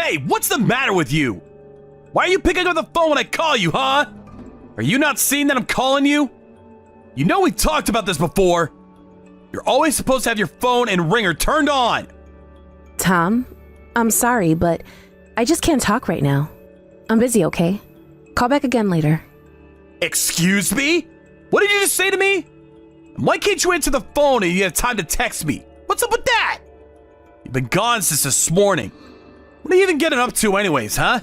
Hey, what's the matter with you? Why are you picking up the phone when I call you, huh? Are you not seeing that I'm calling you? You know we talked about this before. You're always supposed to have your phone and ringer turned on. Tom, I'm sorry, but I just can't talk right now. I'm busy, okay? Call back again later. Excuse me? What did you just say to me? Why can't you answer the phone and you have time to text me? What's up with that? You've been gone since this morning. What are you even getting up to anyways, huh?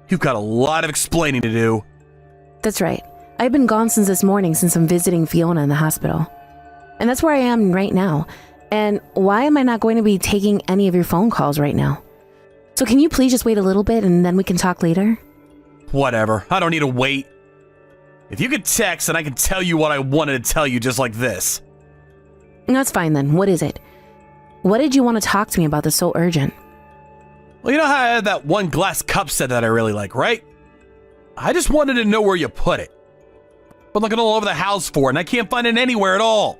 You've got a lot of explaining to do. That's right. I've been gone since this morning since I'm visiting Fiona in the hospital. And that's where I am right now. And why am I not going to be taking any of your phone calls right now? So can you please just wait a little bit and then we can talk later? Whatever. I don't need to wait. If you could text, then I can tell you what I wanted to tell you just like this. That's fine then. What is it? What did you want to talk to me about that's so urgent? Well, you know how I had that one glass cup set that I really like, right? I just wanted to know where you put it. Been looking all over the house for it, and I can't find it anywhere at all.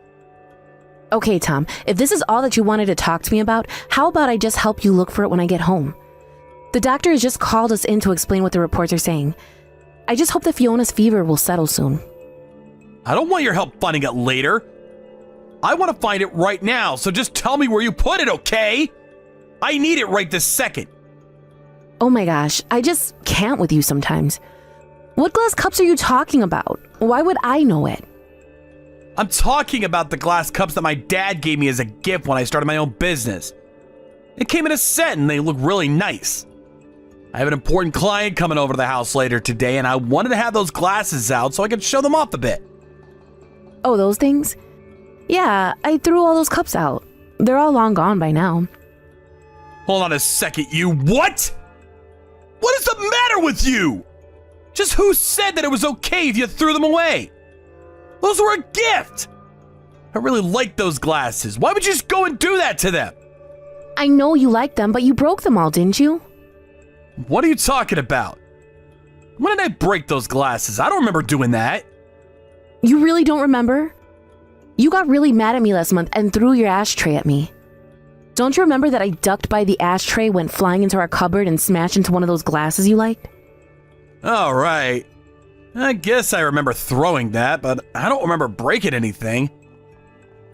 Okay, Tom, if this is all that you wanted to talk to me about, how about I just help you look for it when I get home? The doctor has just called us in to explain what the reports are saying. I just hope that Fiona's fever will settle soon. I don't want your help finding it later. I want to find it right now, so just tell me where you put it, okay? I need it right this second. Oh my gosh, I just can't with you sometimes. What glass cups are you talking about? Why would I know it? I'm talking about the glass cups that my dad gave me as a gift when I started my own business. It came in a set and they look really nice. I have an important client coming over to the house later today and I wanted to have those glasses out so I could show them off a bit. Oh, those things? Yeah, I threw all those cups out. They're all long gone by now. Hold on a second, you what? What is the matter with you? Just who said that it was okay if you threw them away? Those were a gift. I really like those glasses. Why would you just go and do that to them? I know you like them, but you broke them all, didn't you? What are you talking about? When did I break those glasses? I don't remember doing that. You really don't remember? You got really mad at me last month and threw your ashtray at me. Don't you remember that I ducked by the ashtray, went flying into our cupboard, and smashed into one of those glasses you liked? All right. I guess I remember throwing that, but I don't remember breaking anything.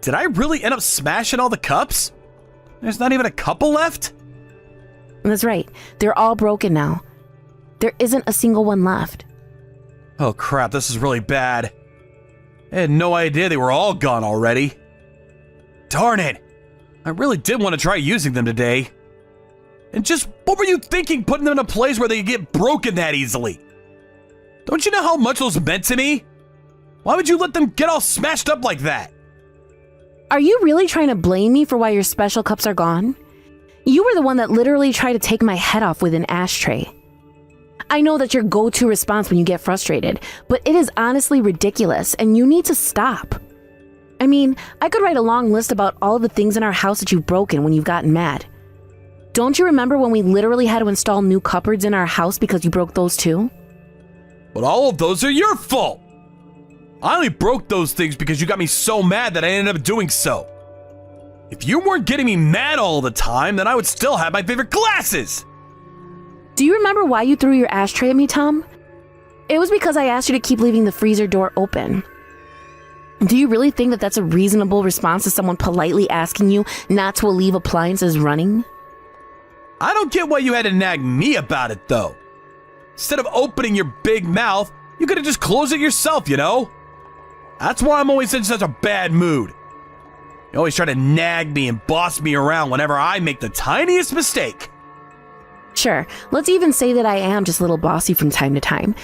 Did I really end up smashing all the cups? There's not even a couple left? That's right. They're all broken now. There isn't a single one left. Oh crap, this is really bad. I had no idea they were all gone already. Darn it. I really did want to try using them today. And just what were you thinking putting them in a place where they could get broken that easily? Don't you know how much those meant to me? Why would you let them get all smashed up like that? Are you really trying to blame me for why your special cups are gone? You were the one that literally tried to take my head off with an ashtray. I know that's your go-to response when you get frustrated, but it is honestly ridiculous and you need to stop. I mean, I could write a long list about all of the things in our house that you've broken when you've gotten mad. Don't you remember when we literally had to install new cupboards in our house because you broke those too? But all of those are your fault. I only broke those things because you got me so mad that I ended up doing so. If you weren't getting me mad all the time, then I would still have my favorite glasses. Do you remember why you threw your ashtray at me, Tom? It was because I asked you to keep leaving the freezer door open. Do you really think that that's a reasonable response to someone politely asking you not to leave appliances running? I don't get why you had to nag me about it, though. Instead of opening your big mouth, you could have just closed it yourself, you know? That's why I'm always in such a bad mood. You always try to nag me and boss me around whenever I make the tiniest mistake. Sure, let's even say that I am just a little bossy from time to time.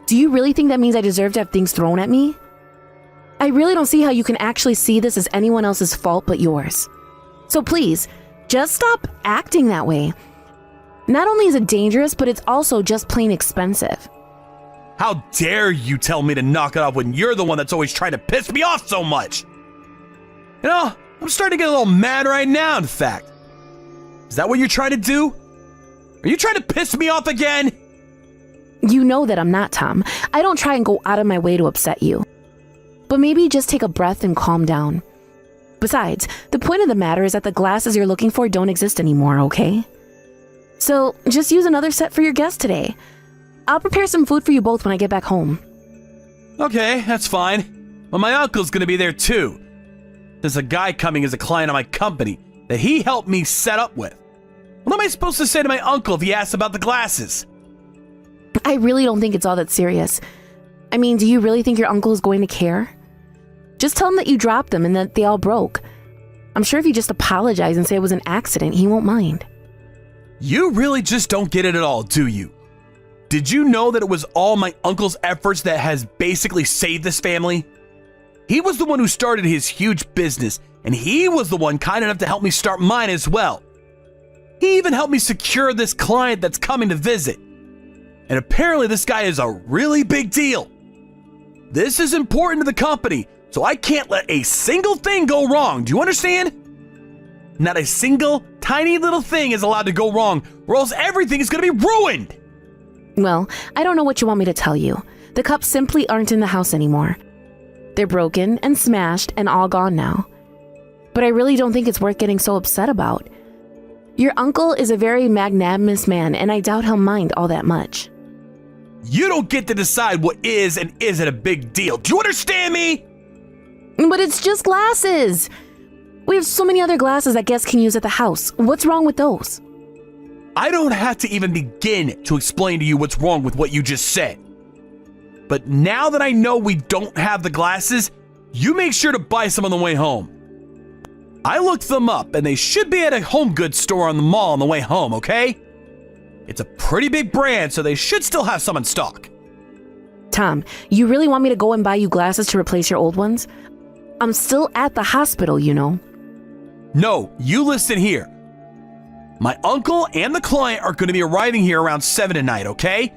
Do you really think that means I deserve to have things thrown at me? I really don't see how you can actually see this as anyone else's fault but yours. So please, just stop acting that way. Not only is it dangerous, but it's also just plain expensive. How dare you tell me to knock it off when you're the one that's always trying to piss me off so much? You know, I'm starting to get a little mad right now, in fact. Is that what you're trying to do? Are you trying to piss me off again? You know that I'm not, Tom. I don't try and go out of my way to upset you. But maybe just take a breath and calm down. Besides, the point of the matter is that the glasses you're looking for don't exist anymore, okay? So just use another set for your guest today. I'll prepare some food for you both when I get back home. Okay, that's fine. But my uncle's gonna be there too. There's a guy coming as a client of my company that he helped me set up with. What am I supposed to say to my uncle if he asks about the glasses? I really don't think it's all that serious. I mean, do you really think your uncle is going to care? Just tell him that you dropped them and that they all broke. I'm sure if you just apologize and say it was an accident, he won't mind. You really just don't get it at all, do you? Did you know that it was all my uncle's efforts that has basically saved this family? He was the one who started his huge business, and he was the one kind enough to help me start mine as well. He even helped me secure this client that's coming to visit. And apparently this guy is a really big deal. This is important to the company, so I can't let a single thing go wrong. Do you understand? Not a single tiny little thing is allowed to go wrong, or else everything is going to be ruined. Well, I don't know what you want me to tell you. The cups simply aren't in the house anymore. They're broken and smashed and all gone now. But I really don't think it's worth getting so upset about. Your uncle is a very magnanimous man, and I doubt he'll mind all that much. You don't get to decide what is and isn't a big deal. Do you understand me? But it's just glasses. We have so many other glasses that guests can use at the house. What's wrong with those? I don't have to even begin to explain to you what's wrong with what you just said. But now that I know we don't have the glasses, you make sure to buy some on the way home. I looked them up and they should be at a home goods store on the mall on the way home, okay? It's a pretty big brand, so they should still have some in stock. Tom, you really want me to go and buy you glasses to replace your old ones? I'm still at the hospital, you know. No, you listen here. My uncle and the client are going to be arriving here around 7 tonight, okay?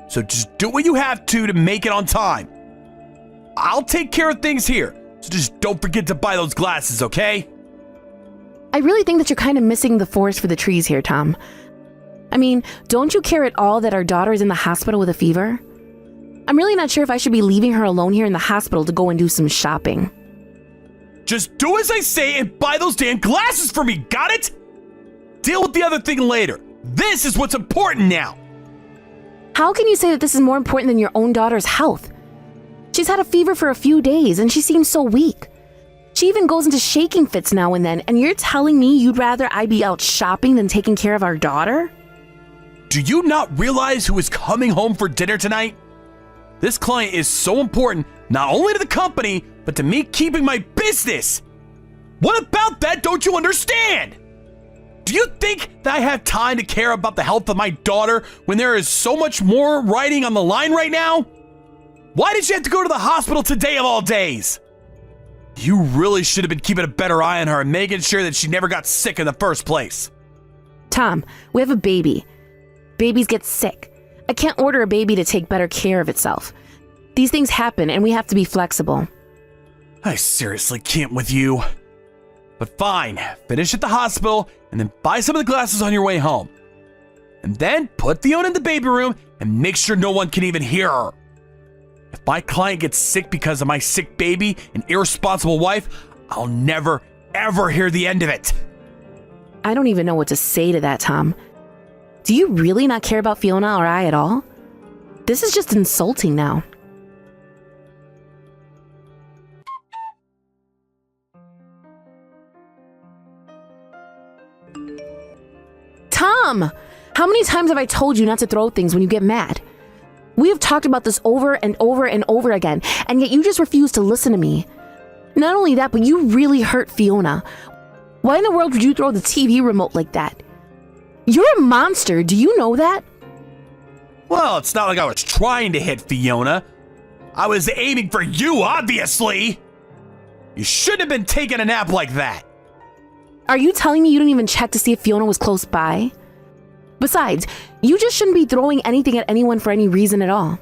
So just do what you have to make it on time. I'll take care of things here, so just don't forget to buy those glasses, okay? I really think that you're kind of missing the forest for the trees here, Tom. I mean, don't you care at all that our daughter is in the hospital with a fever? I'm really not sure if I should be leaving her alone here in the hospital to go and do some shopping. Just do as I say and buy those damn glasses for me, got it? Deal with the other thing later. This is what's important now. How can you say that this is more important than your own daughter's health? She's had a fever for a few days and she seems so weak. She even goes into shaking fits now and then, and you're telling me you'd rather I be out shopping than taking care of our daughter? Do you not realize who is coming home for dinner tonight? This client is so important, not only to the company, but to me keeping my business. What about that don't you understand? Do you think that I have time to care about the health of my daughter when there is so much more riding on the line right now? Why did you have to go to the hospital today of all days? You really should have been keeping a better eye on her and making sure that she never got sick in the first place. Tom, we have a baby. Babies get sick. I can't order a baby to take better care of itself. These things happen and we have to be flexible. I seriously can't with you. But fine, finish at the hospital and then buy some of the glasses on your way home. And then put Fiona in the baby room and make sure no one can even hear her. If my client gets sick because of my sick baby and irresponsible wife, I'll never, ever hear the end of it. I don't even know what to say to that, Tom. Do you really not care about Fiona or I at all? This is just insulting now. Tom! How many times have I told you not to throw things when you get mad? We have talked about this over and over and over again, and yet you just refuse to listen to me. Not only that, but you really hurt Fiona. Why in the world would you throw the TV remote like that? You're a monster, do you know that? Well, it's not like I was trying to hit Fiona. I was aiming for you, obviously. You shouldn't have been taking a nap like that. Are you telling me you didn't even check to see if Fiona was close by? Besides, you just shouldn't be throwing anything at anyone for any reason at all.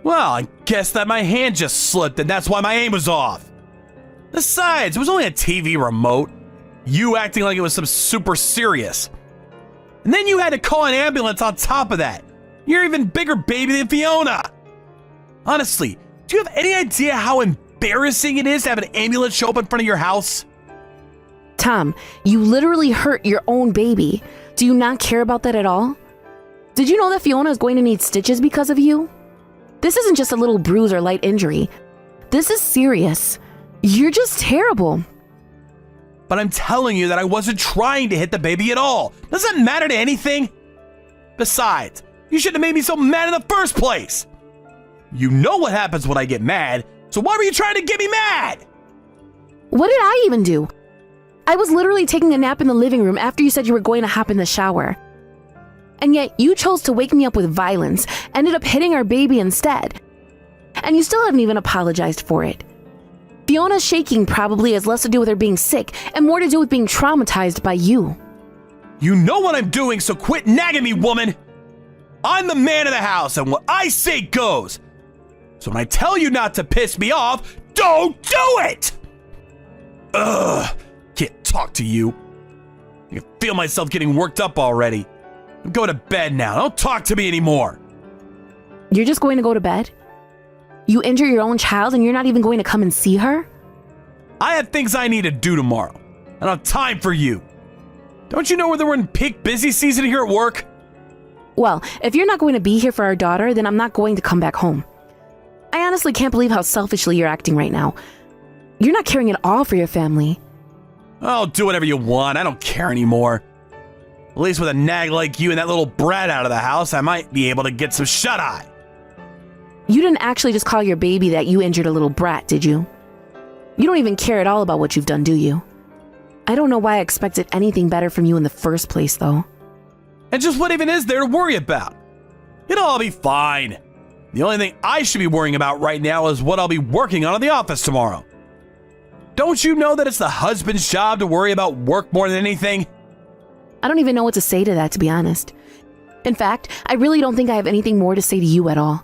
Well, I guess that my hand just slipped and that's why my aim was off. Besides, it was only a TV remote. You acting like it was some super serious. And then you had to call an ambulance on top of that. You're even bigger baby than Fiona. Honestly, do you have any idea how embarrassing it is to have an ambulance show up in front of your house? Tom, you literally hurt your own baby. Do you not care about that at all? Did you know that Fiona is going to need stitches because of you? This isn't just a little bruise or light injury. This is serious. You're just terrible. But I'm telling you that I wasn't trying to hit the baby at all. Does that matter to anything? Besides, you shouldn't have made me so mad in the first place. You know what happens when I get mad, so why were you trying to get me mad? What did I even do? I was literally taking a nap in the living room after you said you were going to hop in the shower. And yet you chose to wake me up with violence, ended up hitting our baby instead. And you still haven't even apologized for it. Fiona's shaking probably has less to do with her being sick and more to do with being traumatized by you. You know what I'm doing, so quit nagging me, woman. I'm the man of the house, and what I say goes. So when I tell you not to piss me off, don't do it! Ugh, can't talk to you. I can feel myself getting worked up already. I'm going to bed now. Don't talk to me anymore. You're just going to go to bed? You injure your own child and you're not even going to come and see her? I have things I need to do tomorrow. I don't have time for you. Don't you know whether we're in peak busy season here at work? Well, if you're not going to be here for our daughter, then I'm not going to come back home. I honestly can't believe how selfishly you're acting right now. You're not caring at all for your family. Oh, do whatever you want. I don't care anymore. At least with a nag like you and that little brat out of the house, I might be able to get some shut-eye. You didn't actually just call your baby that you injured a little brat, did you? You don't even care at all about what you've done, do you? I don't know why I expected anything better from you in the first place, though. And just what even is there to worry about? It'll all be fine. The only thing I should be worrying about right now is what I'll be working on in the office tomorrow. Don't you know that it's the husband's job to worry about work more than anything? I don't even know what to say to that, to be honest. In fact, I really don't think I have anything more to say to you at all.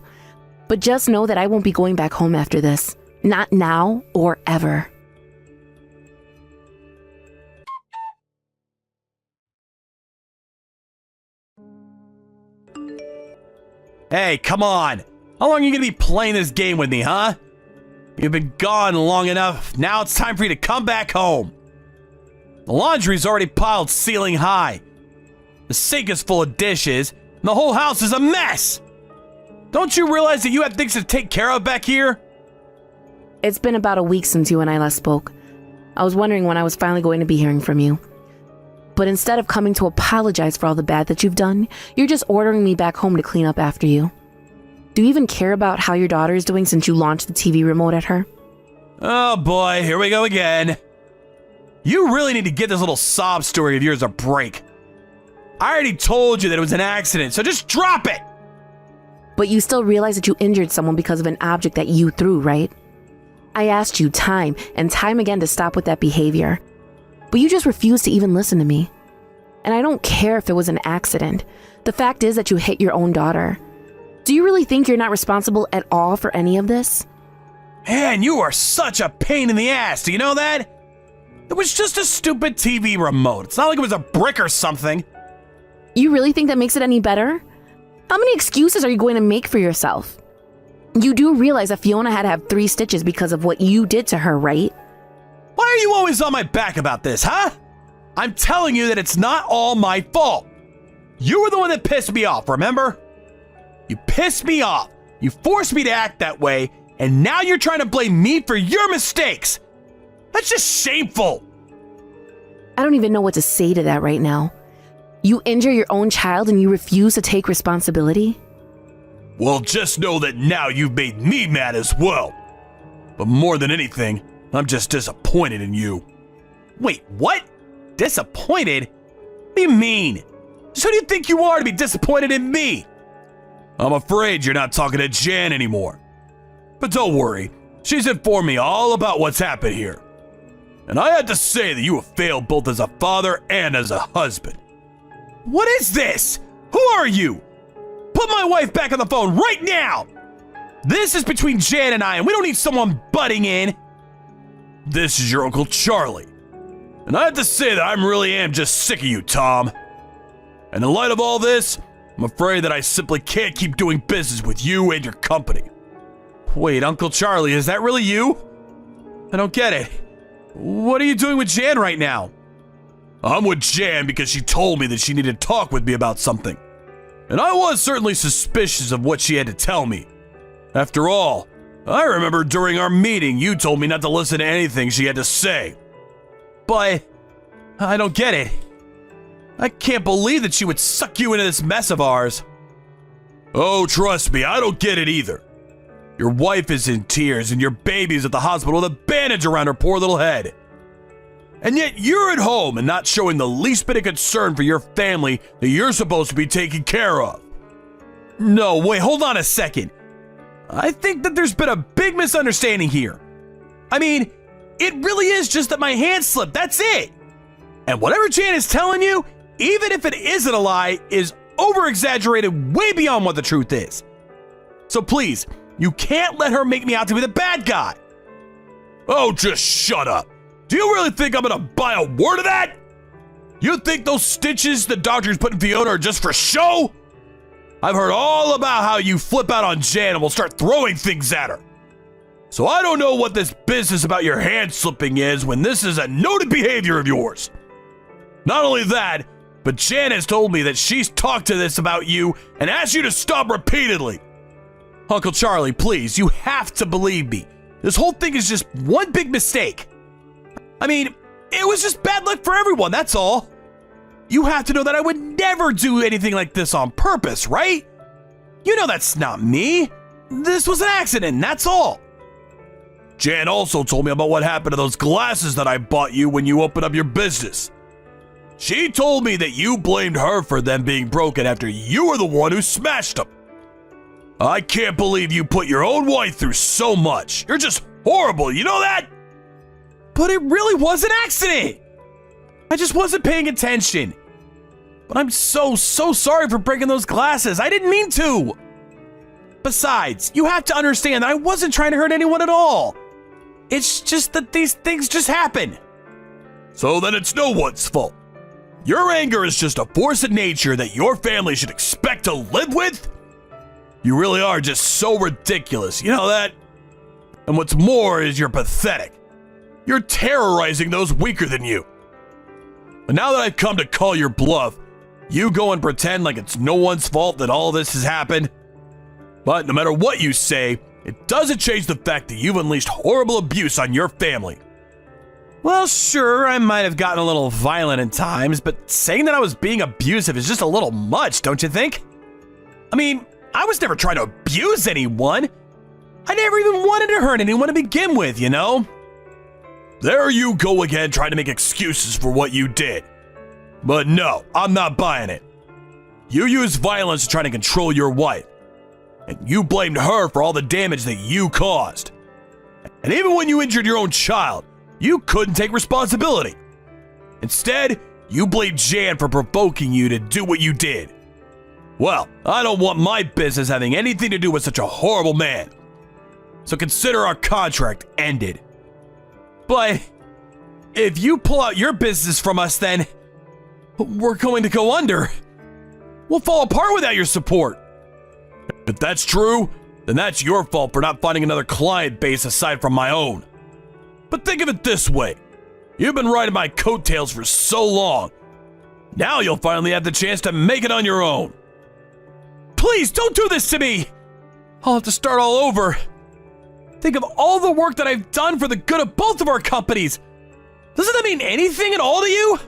But just know that I won't be going back home after this. Not now or ever. Hey, come on. How long are you going to be playing this game with me, huh? You've been gone long enough. Now it's time for you to come back home. The laundry's already piled ceiling high. The sink is full of dishes, and the whole house is a mess. Don't you realize that you have things to take care of back here? It's been about a week since you and I last spoke. I was wondering when I was finally going to be hearing from you. But instead of coming to apologize for all the bad that you've done, you're just ordering me back home to clean up after you. Do you even care about how your daughter is doing since you launched the TV remote at her? Oh boy, here we go again. You really need to get this little sob story of yours a break. I already told you that it was an accident, so just drop it! But you still realize that you injured someone because of an object that you threw, right? I asked you time and time again to stop with that behavior. But you just refused to even listen to me. And I don't care if it was an accident. The fact is that you hit your own daughter. Do you really think you're not responsible at all for any of this? Man, you are such a pain in the ass, do you know that? It was just a stupid TV remote. It's not like it was a brick or something. You really think that makes it any better? How many excuses are you going to make for yourself? You do realize that Fiona had to have 3 stitches because of what you did to her, right? Why are you always on my back about this, huh? I'm telling you that it's not all my fault. You were the one that pissed me off, remember? You pissed me off. You forced me to act that way, and now you're trying to blame me for your mistakes. That's just shameful. I don't even know what to say to that right now. You injure your own child and you refuse to take responsibility? Well, just know that now you've made me mad as well. But more than anything, I'm just disappointed in you. Wait, what? Disappointed? What do you mean? So who do you think you are to be disappointed in me? I'm afraid you're not talking to Jan anymore. But don't worry, she's informed me all about what's happened here. And I had to say that you have failed both as a father and as a husband. What is this? Who are you? Put my wife back on the phone right now! This is between Jan and I, and we don't need someone butting in. This is your Uncle Charlie. And I have to say that I really am just sick of you, Tom. And in light of all this, I'm afraid that I simply can't keep doing business with you and your company. Wait, Uncle Charlie, is that really you? I don't get it. What are you doing with Jan right now? I'm with Jan because she told me that she needed to talk with me about something. And I was certainly suspicious of what she had to tell me. After all, I remember during our meeting you told me not to listen to anything she had to say. But I don't get it. I can't believe that she would suck you into this mess of ours. Oh, trust me, I don't get it either. Your wife is in tears and your baby's at the hospital with a bandage around her poor little head. And yet you're at home and not showing the least bit of concern for your family that you're supposed to be taking care of. No, wait, hold on a second. I think that there's been a big misunderstanding here. I mean, it really is just that my hand slipped, that's it. And whatever Jan is telling you, even if it isn't a lie, is over-exaggerated way beyond what the truth is. So please, you can't let her make me out to be the bad guy. Oh, just shut up. Do you really think I'm gonna buy a word of that? You think those stitches the doctor's putting Fiona are just for show? I've heard all about how you flip out on Jan and will start throwing things at her. So I don't know what this business about your hand slipping is when this is a noted behavior of yours. Not only that, but Jan has told me that she's talked to this about you and asked you to stop repeatedly. Uncle Charlie, please, you have to believe me. This whole thing is just one big mistake. I mean, it was just bad luck for everyone, that's all. You have to know that I would never do anything like this on purpose, right? You know that's not me. This was an accident, that's all. Jan also told me about what happened to those glasses that I bought you when you opened up your business. She told me that you blamed her for them being broken after you were the one who smashed them. I can't believe you put your own wife through so much. You're just horrible, you know that? But it really was an accident. I just wasn't paying attention. But I'm so sorry for breaking those glasses. I didn't mean to. Besides, you have to understand that I wasn't trying to hurt anyone at all. It's just that these things just happen. So then it's no one's fault. Your anger is just a force of nature that your family should expect to live with? You really are just so ridiculous, you know that? And what's more is you're pathetic. You're terrorizing those weaker than you. But now that I've come to call your bluff, you go and pretend like it's no one's fault that all this has happened. But no matter what you say, it doesn't change the fact that you've unleashed horrible abuse on your family. Well, sure, I might have gotten a little violent at times, but saying that I was being abusive is just a little much, don't you think? I mean, I was never trying to abuse anyone. I never even wanted to hurt anyone to begin with, you know? There you go again trying to make excuses for what you did. But no, I'm not buying it. You used violence to try to control your wife. And you blamed her for all the damage that you caused. And even when you injured your own child, you couldn't take responsibility. Instead, you blamed Jan for provoking you to do what you did. Well, I don't want my business having anything to do with such a horrible man. So consider our contract ended. But if you pull out your business from us, then we're going to go under. We'll fall apart without your support. If that's true, then that's your fault for not finding another client base aside from my own. But think of it this way. You've been riding my coattails for so long. Now you'll finally have the chance to make it on your own. Please don't do this to me. I'll have to start all over. Think of all the work that I've done for the good of both of our companies. Doesn't that mean anything at all to you?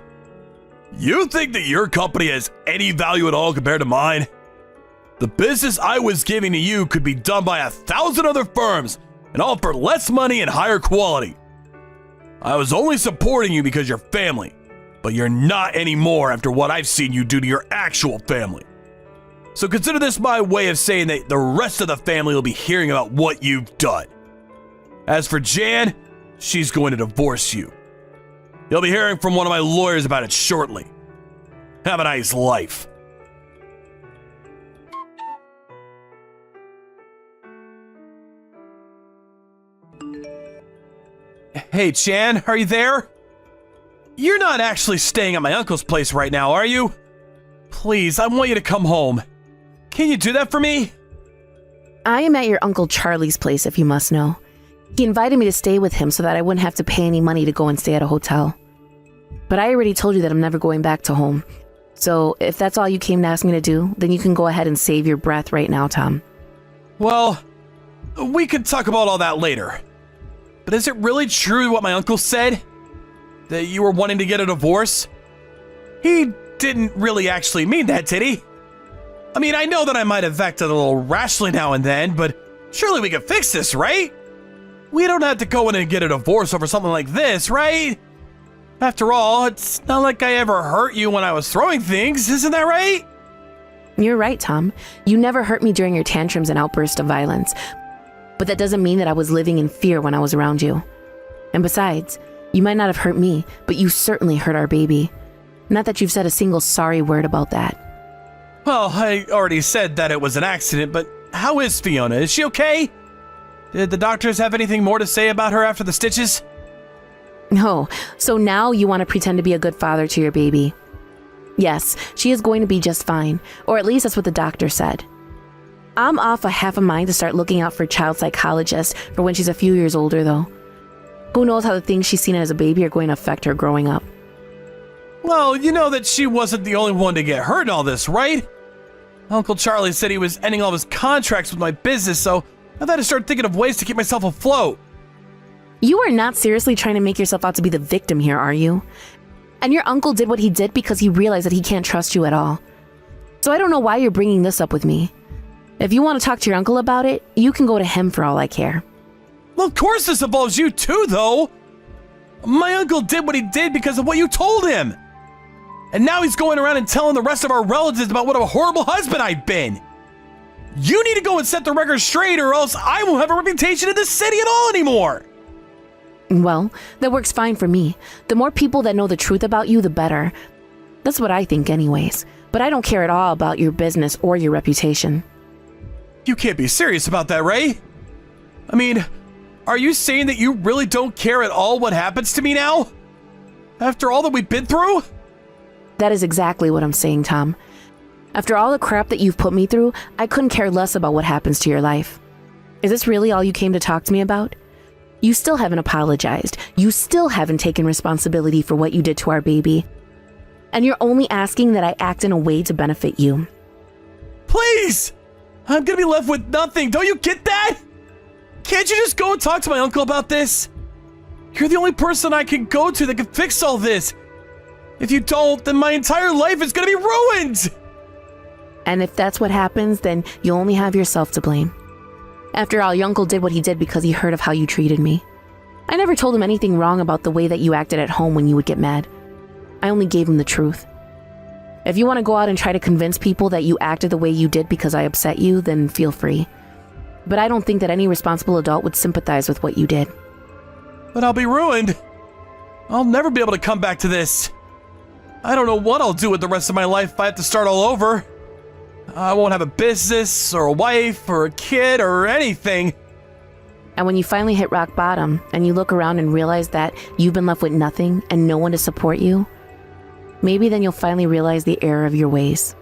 You think that your company has any value at all compared to mine? The business I was giving to you could be done by 1,000 other firms and all for less money and higher quality. I was only supporting you because you're family, but you're not anymore after what I've seen you do to your actual family. So consider this my way of saying that the rest of the family will be hearing about what you've done. As for Jan, she's going to divorce you. You'll be hearing from one of my lawyers about it shortly. Have a nice life. Hey, Chan, are you there? You're not actually staying at my uncle's place right now, are you? Please, I want you to come home. Can you do that for me? I am at your Uncle Charlie's place, if you must know. He invited me to stay with him so that I wouldn't have to pay any money to go and stay at a hotel. But I already told you that I'm never going back to home. So if that's all you came to ask me to do, then you can go ahead and save your breath right now, Tom. Well, we could talk about all that later. But is it really true what my uncle said? That you were wanting to get a divorce? He didn't really actually mean that, did he? I mean, I know that I might have acted a little rashly now and then, but surely we can fix this, right? We don't have to go in and get a divorce over something like this, right? After all, it's not like I ever hurt you when I was throwing things, isn't that right? You're right, Tom. You never hurt me during your tantrums and outbursts of violence. But that doesn't mean that I was living in fear when I was around you. And besides, you might not have hurt me, but you certainly hurt our baby. Not that you've said a single sorry word about that. Well, I already said that it was an accident, but how is Fiona? Is she okay? Did the doctors have anything more to say about her after the stitches? Oh, so now you want to pretend to be a good father to your baby. Yes, she is going to be just fine, or at least that's what the doctor said. I'm off a half a mind to start looking out for a child psychologist for when she's a few years older, though. Who knows how the things she's seen as a baby are going to affect her growing up. Well, you know that she wasn't the only one to get hurt in all this, right? Uncle Charlie said he was ending all his contracts with my business, so I've had to start thinking of ways to keep myself afloat. You are not seriously trying to make yourself out to be the victim here, are you? And your uncle did what he did because he realized that he can't trust you at all. So I don't know why you're bringing this up with me. If you want to talk to your uncle about it, you can go to him for all I care. Well, of course this involves you too, though. My uncle did what he did because of what you told him. And now he's going around and telling the rest of our relatives about what a horrible husband I've been. You need to go and set the record straight, or else I won't have a reputation in this city at all anymore. Well, that works fine for me. The more people that know the truth about you, the better. That's what I think anyways. But I don't care at all about your business or your reputation. You can't be serious about that, Ray. I mean, are you saying that you really don't care at all what happens to me now? After all that we've been through? That is exactly what I'm saying, Tom. After all the crap that you've put me through, I couldn't care less about what happens to your life. Is this really all you came to talk to me about? You still haven't apologized. You still haven't taken responsibility for what you did to our baby. And you're only asking that I act in a way to benefit you. Please! I'm gonna be left with nothing. Don't you get that? Can't you just go and talk to my uncle about this? You're the only person I can go to that can fix all this. If you don't, then my entire life is gonna be ruined! And if that's what happens, then you only have yourself to blame. After all, your uncle did what he did because he heard of how you treated me. I never told him anything wrong about the way that you acted at home when you would get mad. I only gave him the truth. If you want to go out and try to convince people that you acted the way you did because I upset you, then feel free. But I don't think that any responsible adult would sympathize with what you did. But I'll be ruined. I'll never be able to come back to this. I don't know what I'll do with the rest of my life if I have to start all over. I won't have a business, or a wife, or a kid, or anything. And when you finally hit rock bottom, and you look around and realize that you've been left with nothing and no one to support you, maybe then you'll finally realize the error of your ways.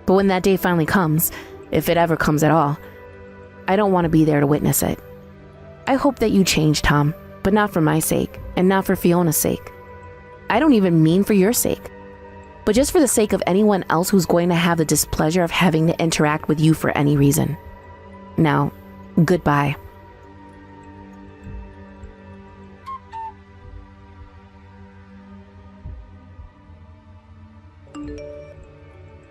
But when that day finally comes, if it ever comes at all, I don't want to be there to witness it. I hope that you change, Tom, but not for my sake, and not for Fiona's sake. I don't even mean for your sake, but just for the sake of anyone else who's going to have the displeasure of having to interact with you for any reason. Now, goodbye.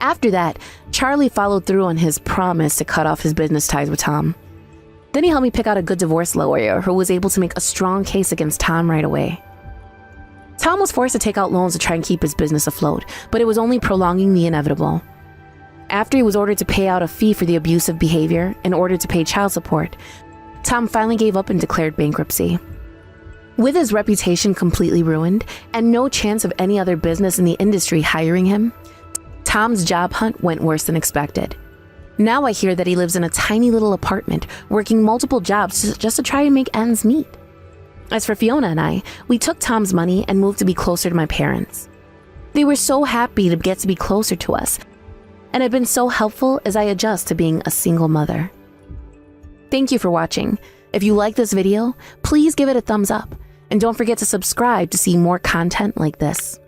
After that, Charlie followed through on his promise to cut off his business ties with Tom. Then he helped me pick out a good divorce lawyer who was able to make a strong case against Tom right away. Tom was forced to take out loans to try and keep his business afloat, but it was only prolonging the inevitable. After he was ordered to pay out a fee for the abusive behavior in order to pay child support, Tom finally gave up and declared bankruptcy. With his reputation completely ruined and no chance of any other business in the industry hiring him, Tom's job hunt went worse than expected. Now I hear that he lives in a tiny little apartment, working multiple jobs just to try and make ends meet. As for Fiona and I, we took Tom's money and moved to be closer to my parents. They were so happy to get to be closer to us, and have been so helpful as I adjust to being a single mother. Thank you for watching. If you like this video, please give it a thumbs up, and don't forget to subscribe to see more content like this.